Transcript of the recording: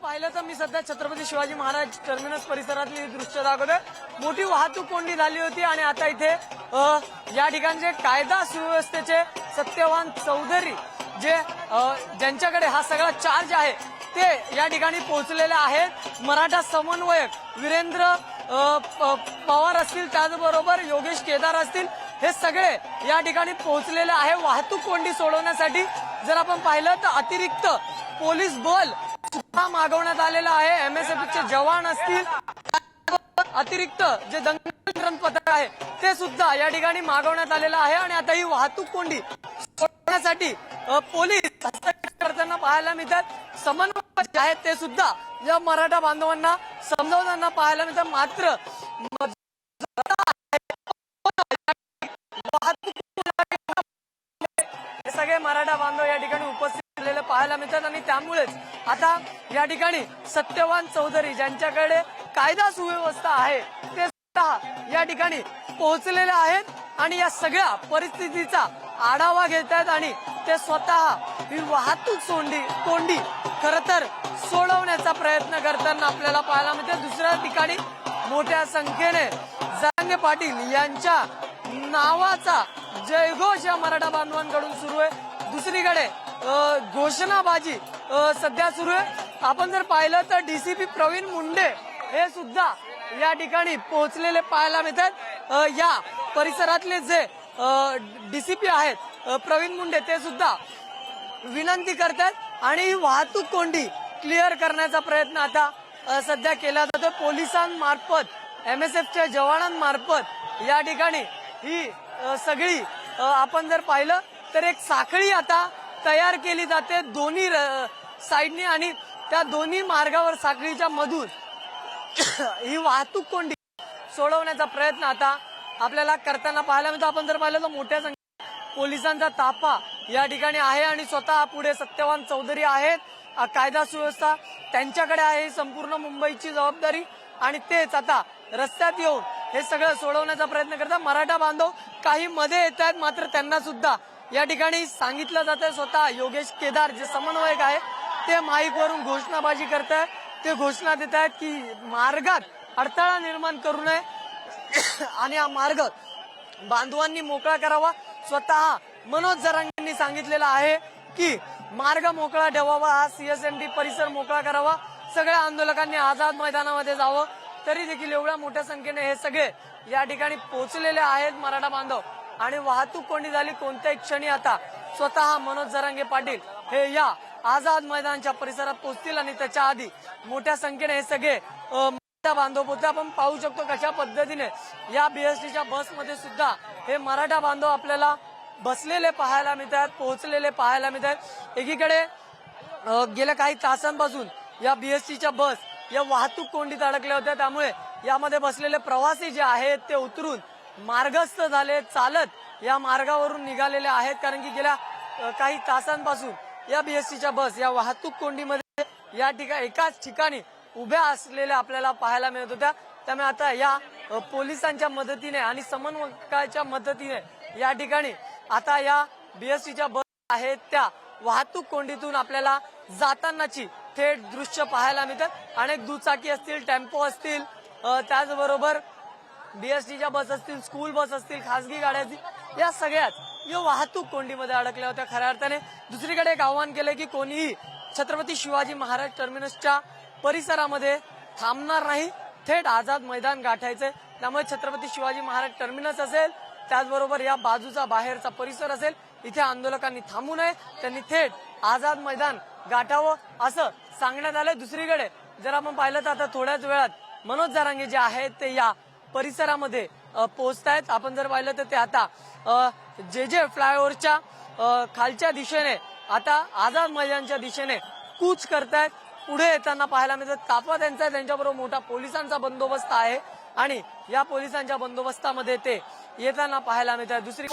पाहिलं तर मी सध्या छत्रपती शिवाजी महाराज टर्मिनस परिसरातली दृश्य दाखवतोय। मोठी वाहतूक कोंडी झाली होती आणि आता इथे या ठिकाणचे कायदा सुव्यवस्थेचे सत्यवान चौधरी जे ज्यांच्याकडे हा सगळा चार्ज आहे ते या ठिकाणी पोहोचलेले आहेत। मराठा समन्वयक वीरेंद्र पवार असतील, त्याचबरोबर योगेश केदार असतील, हे सगळे या ठिकाणी पोहोचलेले आहे वाहतूक कोंडी सोडवण्यासाठी। जर आपण पाहिलं तर अतिरिक्त पोलीस बल सुद्धा मागवण्यात आलेलं आहे। एमएसएफचे जवान असतील, अतिरिक्त जे दंगल पथक आहे ते सुद्धा या ठिकाणी मागवण्यात आलेलं आहे आणि आता ही वाहतूक कोंडी सोडवण्यासाठी पोलीस हस्तक्षेप करताना पाहायला मिळतात। समन्वयक जे आहेत ते सुद्धा या मराठा बांधवांना समजावताना पाहायला मिळतात। मात्र हे सगळे मराठा बांधव या ठिकाणी उपस्थित झालेले पाहायला मिळतात आणि त्यामुळेच आता या ठिकाणी सत्यवान चौधरी ज्यांच्याकडे कायदा सुव्यवस्था आहे ते स्वतः या ठिकाणी पोहोचलेले आहेत आणि या सगळ्या परिस्थितीचा आढावा घेत आहेत आणि ते स्वतः ही वाहतूक कोंडी खरं तर सोडवण्याचा प्रयत्न करताना आपल्याला पाहायला मिळते। दुसऱ्या ठिकाणी मोठ्या संख्येने जरांगे पाटील यांच्या नावाचा जयघोष या मराठा बांधवांकडून सुरू आहे। दुसरीकडे घोषणाबाजी सध्या सुरू आहे। आपण जर पाहिलं तर डीसीपी प्रवीण मुंडे हे सुद्धा या ठिकाणी पोहोचलेले पाहायला मिळतात। या परिसरातले जे डीसीपी आहेत प्रवीण मुंडे ते सुद्धा विनंती करतात आणि वाहतूक कोंडी क्लिअर करण्याचा प्रयत्न आता सध्या केला जातो। पोलिसांमार्फत एमएसएफच्या जवानांमार्फत या ठिकाणी ही सगळी आपण जर पाहिलं तर एक साखळी आता तयार केली जाते दोन्ही साईडनी आणि त्या दोन्ही मार्गावर साखळीच्या मधून ही वाहतूक कोंडी सोडवण्याचा प्रयत्न आता आपल्याला करताना पाहायला मिळतो। आपण जर पाहिलं तर मोठ्या संख्येत पोलिसांचा ताफा या ठिकाणी आहे आणि स्वतः पुढे सत्यवान चौधरी आहेत। कायदा सुव्यवस्था त्यांच्याकडे आहे, संपूर्ण मुंबईची जबाबदारी आणि तेच आता रस्त्यात येऊन हे सगळं सोडवण्याचा प्रयत्न करतात। मराठा बांधव काही मध्ये येत आहेत, मात्र त्यांना सुद्धा या ठिकाणी सांगितलं जातं। स्वतः योगेश केदार जे समन्वयक आहे ते माईकवरून घोषणाबाजी करतायत, ते घोषणा देत आहेत की मार्गात अडथळा निर्माण करू नये आणि हा मार्ग बांधवांनी मोकळा करावा। स्वतः मनोज जरांगेंनी सांगितलेलं आहे की मार्ग मोकळा ठेवावा, हा सीएसएमटी परिसर मोकळा करावा, सगळ्या आंदोलकांनी आझाद मैदानामध्ये जावं। तरी देखील एवढ्या मोठ्या संख्येने हे सगळे या ठिकाणी पोहोचलेले आहेत मराठा बांधव आणि वाहतूक कोंडी झाली कोणत्याही क्षणी आता स्वतः मनोज जरांगे पाटील हे या आझाद मैदानाच्या परिसरात पोहोचतील आणि त्याच्या आधी मोठ्या संख्येने हे सगळे मराठा बांधव पोहोचतात। आपण पाहू शकतो कशा पद्धतीने या बीएसटीच्या बसमध्ये सुद्धा हे मराठा बांधव आपल्याला बसलेले पाहायला मिळतात, पोहोचलेले पाहायला मिळतात। एकीकडे गेल्या काही तासांपासून या बीएसटीच्या बस या वाहतूक कोंडीत अडकल्या होत्या, त्यामुळे यामध्ये बसलेले प्रवासी जे आहेत ते उतरून मार्गस्थ झाले, चालत या मार्गावरून निघालेले आहेत। कारण की गेल्या काही तासांपासून या बीएसटीच्या बस या वाहतूक कोंडीमध्ये या ठिकाणी एकाच ठिकाणी उभ्या असलेल्या आपल्याला पाहायला मिळत होत्या। त्यामुळे आता या पोलिसांच्या मदतीने आणि समन्वयकाच्या मदतीने या ठिकाणी आता या बीएसटीच्या बस आहेत त्या वाहतूक कोंडीतून आपल्याला जातानाची थेट दृश्य पाहायला मिळतात। अनेक दुचाकी असतील, टेम्पो असतील, त्याचबरोबर बीएसटीच्या बस असतील, स्कूल बस असतील, खासगी गाड्या असतील, या सगळ्याच या वाहतूक कोंडीमध्ये अडकल्या होत्या खऱ्या अर्थाने। दुसरीकडे एक आव्हान केलं की कोणीही छत्रपती शिवाजी महाराज टर्मिनसच्या परिसरामध्ये थांबणार नाही, थेट आझाद मैदान गाठायचंय। त्यामुळे छत्रपती शिवाजी महाराज टर्मिनस असेल, त्याचबरोबर या बाजूचा बाहेरचा परिसर असेल, इथे आंदोलकांनी थांबू नये, त्यांनी थेट आझाद मैदान गाठावं असं सांगण्यात आलं। दुसरीकडे जर आपण पाहिलं तर आता थोड्याच वेळात मनोज जरांगे जे आहेत ते या परिसरामध्ये पोहोचतायत। आपण जर पाहिलं तर ते आता जे फ्लायओव्हरच्या खालच्या दिशेने आता आझाद मैदानच्या दिशेने कूच करतायत, पुढे येताना पाहायला मिळतं। ताफा त्यांच्याबरोबर मोठा पोलिसांचा बंदोबस्त आहे आणि या पोलिसांच्या बंदोबस्तामध्ये ते येताना पाहायला मिळतात। दुसरी